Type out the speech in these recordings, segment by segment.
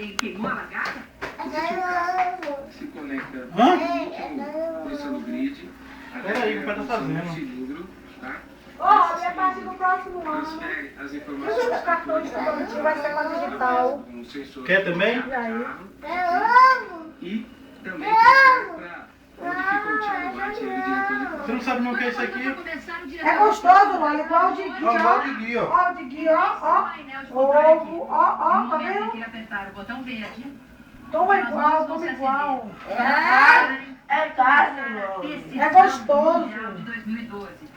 alguém queimou a lagarta? Se conecta Hã? no grid. Peraí, o pai tá fazendo. Cilindro, tá? Ó, e a partir do próximo ano, Transfere as os informações cartões de estudante vai ser com a digital. um sensor Quer também? no carro, e também para onde ficou o Thiago White, ele diretor de Você não sabe nem o que é isso aqui? É gostoso, Lola, igual o de Gui, Ó, igual ó. de Gui, ó. Ó, o de Gui, ó. Ovo, ó, tá vendo? que apertar o botão verde. Toma igual, toma igual. É carne, É gostoso. De 2012.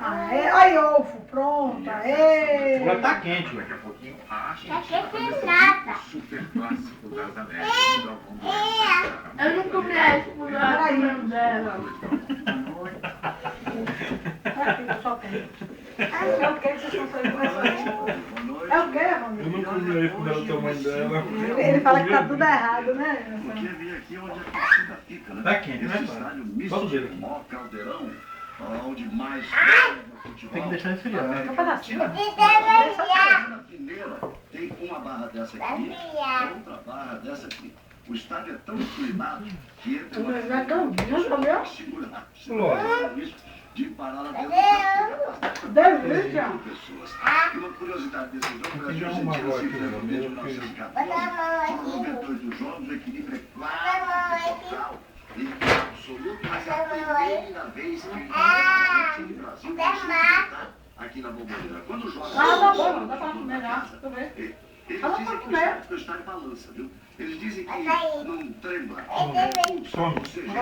Aí, ovo, pronto. Aê. Agora tá quente, Daqui a velho. pouquinho, a gente Tá vai fazer esse nada. super clássico das Américas. Eu não comi esse por Peraí. dela. Só tem. É o que que vocês estão fazendo com essa? É o que, Eu Romero? não comi isso pelo tamanho dela. Ele fala que tá tudo errado, né? Porque vem aqui onde a torcida fica, né? Tá quente, né, Esse pai? estádio Só misto do dedo de aqui. maior caldeirão, onde mais Tem que deixar esfriar. Um pedacinho. Na primeira tem uma barra dessa aqui, outra barra dessa aqui. O estádio é tão inclinado que ele tem Mas não é tão bom, comeu? segurar. Lógico. De parar lá dentro. Delícia. Pessoas. E uma curiosidade desse jogo, o Brasil e a Arruma Argentina agora se aqui, enfrentam desde meu filho. 1914. Nos 92 dos jogos, o equilíbrio é quase total e absoluto, mas é a primeira vez que Argentina e Brasil vão se enfrentar aqui na Bomboneira. Quando joga Tá bom, dá pra comer já. Deixa eu ver. eles Dá pra dizem que comer. o estádio balança, viu? Eles dizem que não trembla. Some. Ou seja,